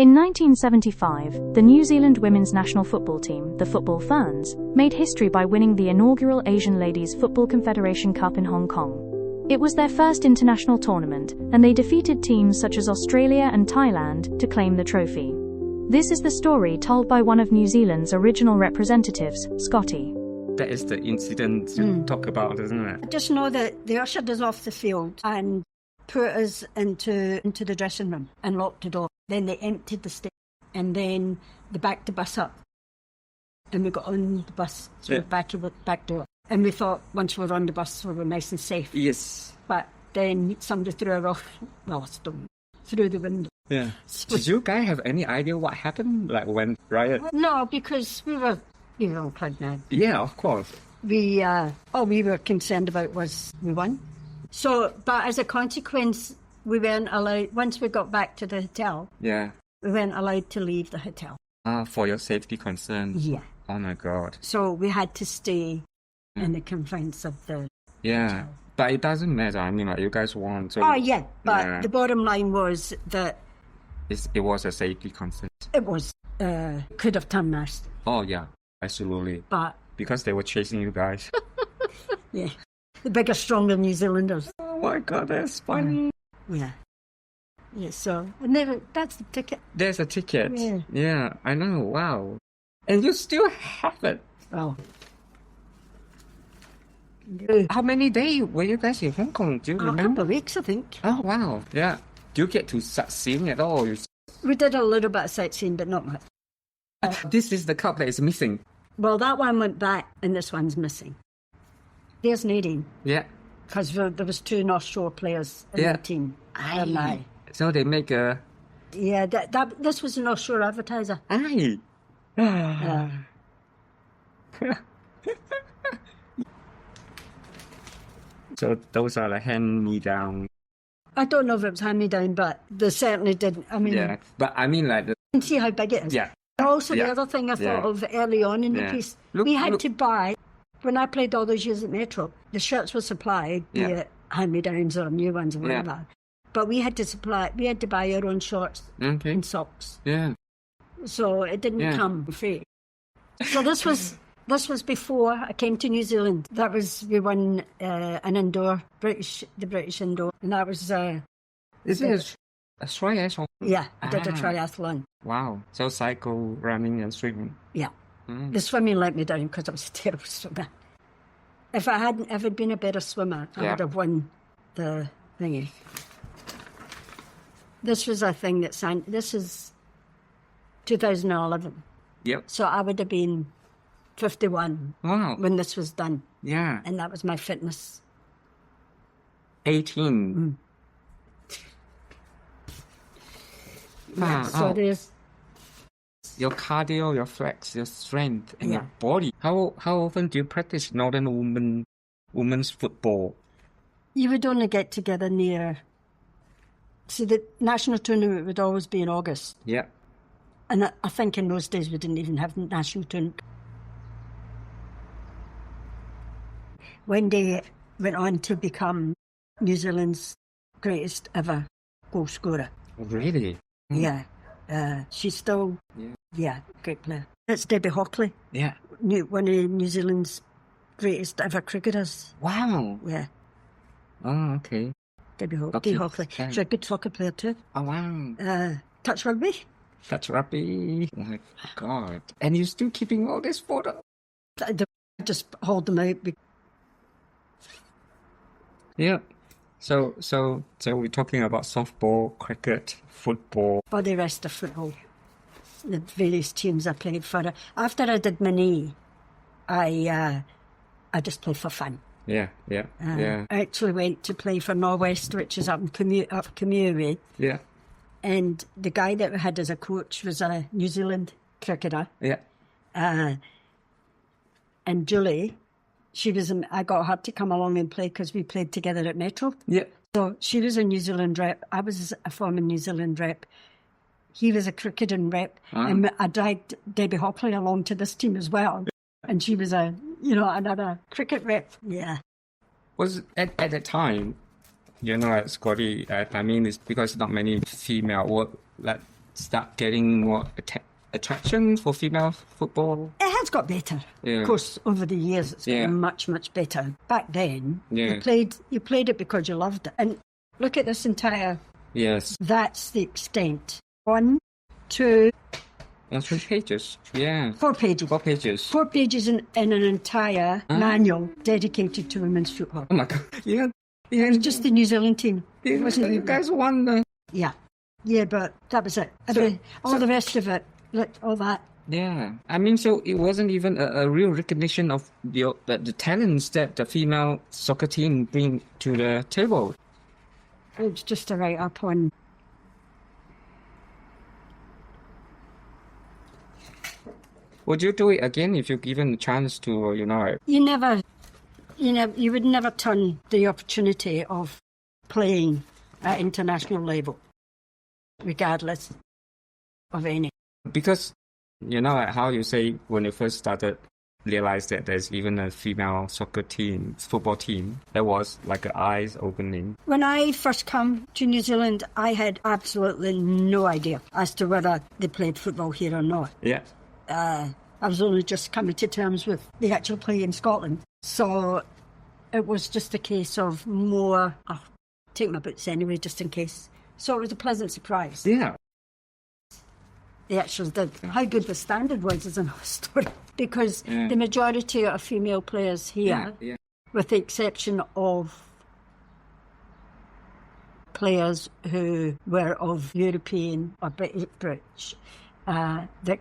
In 1975, the New Zealand women's national football team, the Football Ferns, made history by winning the inaugural Asian Ladies Football Confederation Cup in Hong Kong. It was their first international tournament, and they defeated teams such as Australia and Thailand to claim the trophy. This is the story told by one of New Zealand's original representatives, Scottie. That is the incident you talk about, isn't it? I just know that they ushered us off the field and put us into the dressing room and locked the door. Then they emptied the stage and then they backed the bus up. And we got on the bus through the back door. And we thought once we were on the bus we were nice and safe. Yes. But then somebody threw a rock, through the window. Yeah. Did you guys have any idea what happened, like when riot? No, because we were all proud now. Yeah, of course. All we were concerned about was we won. So, but as a consequence, we weren't allowed, once we got back to the hotel, Yeah. we weren't allowed to leave the hotel. For your safety concerns. Yeah. Oh my God. So we had to stay in the confines of the hotel. But it doesn't matter. I mean, like, you guys won. So but the bottom line was that it was a safety concern. it was, could have turned nasty. Oh yeah, absolutely. But, Because they were chasing you guys. yeah, the bigger, stronger New Zealanders. Oh my God, that's funny. Yeah. Yeah, so, and then that's the ticket. There's a ticket. Yeah. Yeah, I know. Wow. And you still have it. Oh. How many days were you guys in Hong Kong? Do you A remember? couple of weeks, I think. Oh, wow. Yeah. Do you get to start seeing it all? We did a little bit of sightseeing, but not much. This is the cup that is missing. Well, that one went back, and this one's missing. There's Nadine, Yeah. because there was two North Shore players in the team. And I. So they make a... Yeah, this was a North Shore advertiser. Aye. So those are the hand-me-down. I don't know if it was hand-me-down, but they certainly didn't. I mean, Yeah. But I mean, like... you can see how big it is. Yeah. Also, the other thing I thought of early on in the piece, we had to buy, when I played all those years at Metro, the shirts were supplied, be it hand-me-downs or new ones or whatever. But we had to buy our own shorts and socks. Yeah. So it didn't come free. So this was before I came to New Zealand. We won an indoor, the British indoor, and that was... Is it a triathlon? Yeah, I did a triathlon. Wow. So cycle, running and swimming. Yeah. The swimming let me down because I was a terrible swimmer. If I'd been a better swimmer, I would have won the thingy. This was a thing that signed... This is 2011. Yep. So I would have been 51 when this was done. Yeah. And that was my fitness. 18. Yeah, so there's... Your cardio, your flex, your strength, and your body. How often do you practice Northern women's football? You would only get together near... See, the national tournament would always be in August. Yeah. And I think in those days we didn't even have national tournament. Wendy went on to become New Zealand's greatest ever goal scorer. Really? Yeah. She's still, great player. It's Debbie Hockley. Yeah. One of New Zealand's greatest ever cricketers. Wow. Yeah. Oh, okay. Debbie Hockley. She's a good soccer player too. Oh, wow. Touch rugby. Touch rugby. Oh, my God. And you're still keeping all this photo? I just hold them out. Yeah. So we're talking about softball, cricket, football. For the rest of football, the various teams I played for. After I did my knee, I just played for fun. Yeah. I actually went to play for Norwest, which is up Commuray. Yeah. And the guy that we had as a coach was a New Zealand cricketer. Yeah. And Julie, I got her to come along and play because we played together at Metro. Yeah. So she was a New Zealand rep. I was a former New Zealand rep. He was a cricketing rep. And I dragged Debbie Hockley along to this team as well. And she was another cricket rep. Yeah. Was at the time, Scottie, I mean, it's because not many female start getting more attraction for female football? It has got better. Yeah. Of course, over the years it's Yeah. gotten much, much better. Back then, Yeah. you played it because you loved it. And look at this entire, Yes. that's the extent. 1, 2, And 3 pages. Yeah. 4 pages. 4 pages. 4 pages in an entire manual dedicated to women's football. Oh my God. Yeah. Just the New Zealand team. You, Wasn't you it? guys won. Yeah. Yeah, but that was it. All the rest of it, like all that. Yeah. I mean, so it wasn't even a real recognition of the talents that the female soccer team bring to the table. It's just a write up on. Would you do it again if you're given a chance to, You would never turn the opportunity of playing at international level, regardless of any. Because, like how you say when you first started, realized that there's even a female football team, that was like an eyes opening. When I first come to New Zealand, I had absolutely no idea as to whether they played football here or not. Yeah. I was only just coming to terms with the actual play in Scotland. So it was just a case of more, take my boots anyway, just in case. So it was a pleasant surprise. Yeah. They actually did. How good the standard was is another story. Because the majority of female players here, with the exception of players who were of European or British, that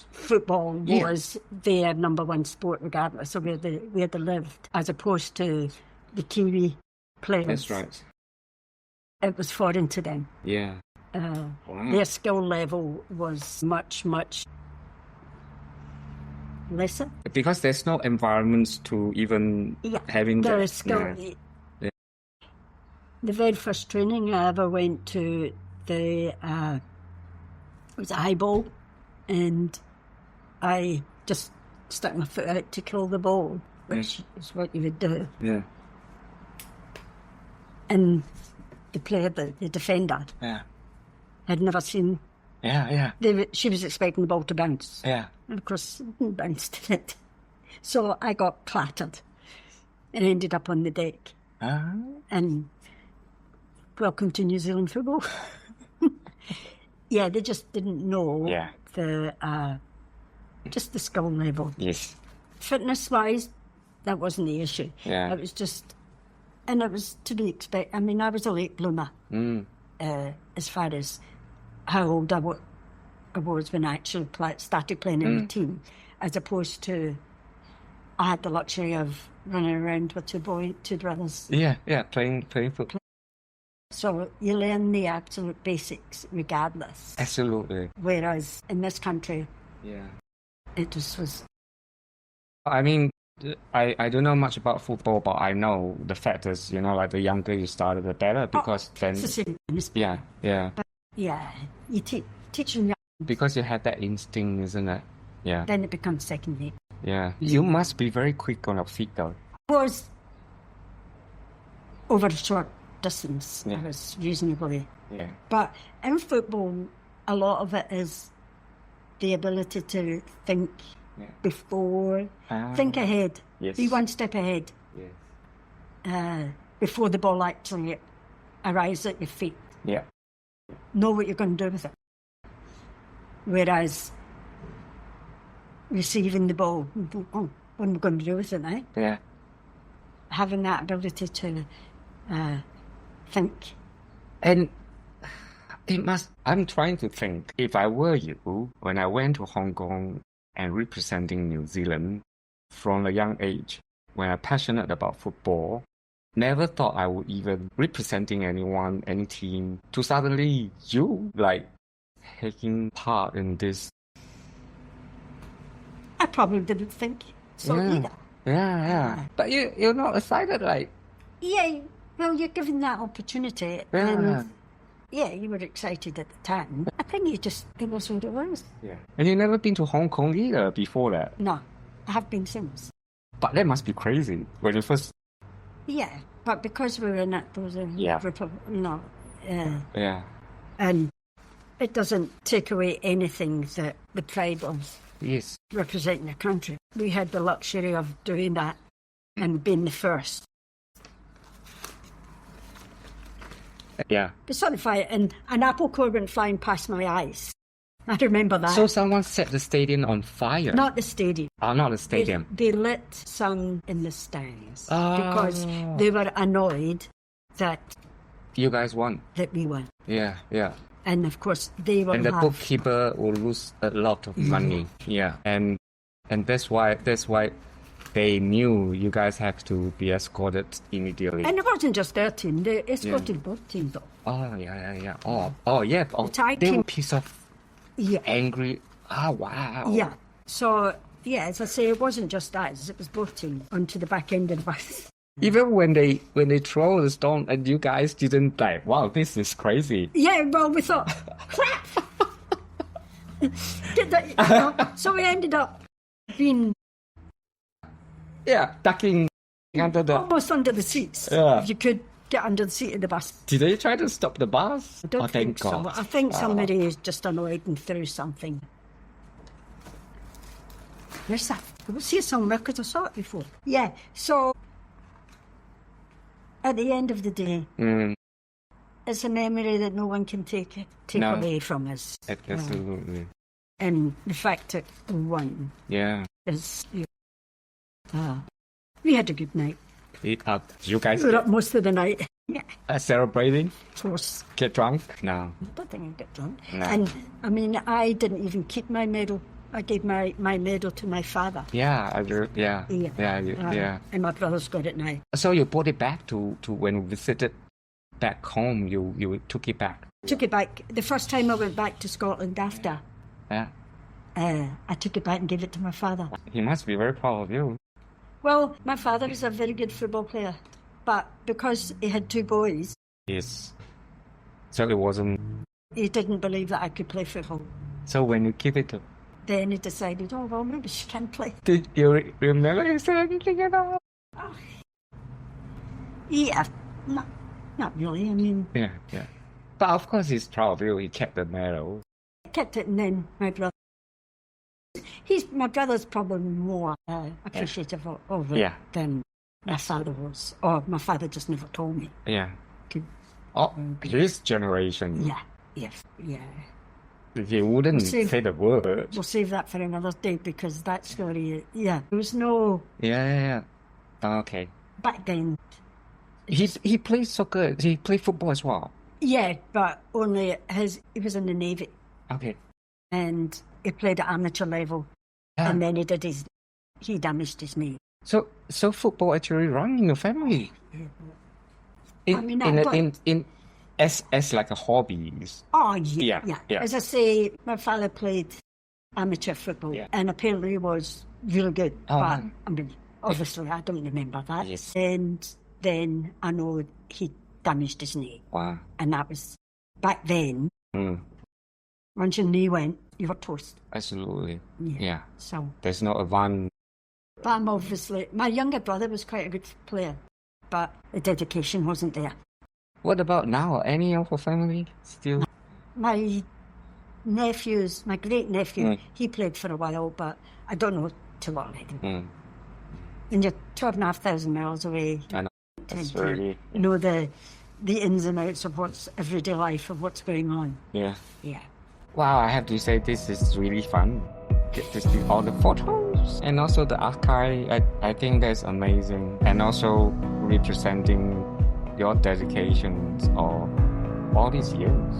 football was their number one sport regardless of where they lived, as opposed to the Kiwi players. That's right. It was foreign to them. Yeah. Their skill level was much, much lesser. Because there's no environments to even having there that. is skill. Yeah. The very first training I ever went to, it was a high ball, and I just stuck my foot out to kill the ball, which is what you would do. Yeah. And the player, the defender, had never seen. Yeah. She was expecting the ball to bounce. Yeah. And of course, it didn't bounce, did it? So I got clattered and ended up on the deck. And welcome to New Zealand football. They just didn't know just the skill level. Yes. Fitness-wise, that wasn't the issue. Yeah. It was just, and it was to be expected. I mean, I was a late bloomer as far as how old I was when I actually started playing in the team, as opposed to I had the luxury of running around with two brothers. Yeah, playing football. So you learn the absolute basics regardless. Absolutely. Whereas in this country, yeah, it just was. I mean, I don't know much about football, but I know the fact is, like the younger you started, the better, because then. It's the same. Yeah. But you teach them young. Because you had that instinct, isn't it? Yeah. Then it becomes second rate. Yeah. You must be very quick on your feet, though. I was over a short distance. Yeah. I was reasonably. Yeah. But in football, a lot of it is the ability to think before, think ahead, be one step ahead. Yes. Before the ball actually arrives at your feet. Yeah. Know what you're going to do with it. Whereas receiving the ball, what am I going to do with it now? Yeah. Having that ability to think. And I'm trying to think, if I were you, when I went to Hong Kong and representing New Zealand from a young age, when I'm passionate about football, never thought I would even representing anyone, any team, to suddenly you, taking part in this. I probably didn't think so either. Yeah. But you're not excited, Yeah, well, you're given that opportunity. And you were excited at the time. I think it was what it was. Yeah. And you've never been to Hong Kong either before that? No, I have been since. But that must be crazy when you first. Yeah, but because we were in it, there was a group of, Yeah. And it doesn't take away anything that the pride of Yes. representing the country. We had the luxury of doing that and being the first. Yeah. The sun fire and an apple core went flying past my eyes. I remember that. So someone set the stadium on fire? Not the stadium. Oh, not the stadium. They lit some in the stands Oh. because they were annoyed that You guys won. we won. Yeah, yeah. And of course, they will And the have... bookkeeper will lose a lot of money. Yeah. And that's why they knew you guys have to be escorted immediately. And it wasn't just their team, they escorted both teams though. Oh, yeah. Oh, yeah. Oh, tag they team- were piece of Yeah. angry. Oh, wow. Yeah. So, yeah, as I say, it wasn't just us, it was both teams onto the back end of the bus. Even when they throw the stone and you guys didn't like, wow, this is crazy. Yeah, well, we thought, crap! So we ended up being Ducking under the... almost under the seats. Yeah. You could get under the seat of the bus. Did they try to stop the bus? I don't Oh, think thank so. God. I think somebody is just annoyed and threw something. Where's that? We'll see it somewhere because I saw it before. Yeah, so at the end of the day, it's a memory that no one can take No. away from us. Absolutely. And the fact that we won Yeah. is... we had a good night. You guys We were up most of the night. Yeah, celebrating? of course. Get drunk? No. I don't think I got drunk. No. And, I mean, I didn't even keep my medal. I gave my medal to my father. Yeah, I do. Yeah. Yeah. Yeah. And my brother's got it now. So you brought it back to when we visited back home, you took it back? Took it back. The first time I went back to Scotland after, Yeah. I took it back and gave it to my father. He must be very proud of you. Well, my father was a very good football player, but because he had two boys, Yes. So it wasn't... he didn't believe that I could play football. So when you give it to... Then he decided, oh, well, maybe she can play. Did you remember he said anything at all? Yeah, not really. I mean, Yeah. But of course he's proud of you. He kept the medal. I kept it, and then my brother. My brother's probably more appreciative of it Yeah. than my father was. Or my father just never told me. Yeah. Good. Oh, his generation. Yeah, yes, yeah. He wouldn't See- say the word. We'll save that for another day because that story, yeah. There was no, Yeah. Okay. back then, He played soccer. He played football as well. yeah, but only he was in the Navy Okay. and he played at amateur level Yeah. and then he damaged his knee. So football actually run in your family. I mean, As like a hobby. Oh, yeah, Yeah. As I say, my father played amateur football and apparently he was really good. Oh, but, man. I mean, obviously I don't remember that. Yes. And then I know he damaged his knee. Wow. And that was, back then, Mm, once your knee went, you were toast. absolutely. Yeah. Yeah. So, There's no advantage. but I'm obviously, my younger brother was quite a good player, but the dedication wasn't there. What about now? Any of your family still? My my great nephew, Mm. he played for a while, but I don't know too long. Mm, And you're 12,500 miles away. I know. That's to really... know the ins and outs of what's everyday life, of what's going on. Yeah. Yeah. Wow, I have to say this is really fun. Get to see all the photos and also the archive. I think that's amazing. And also representing your dedications all these years.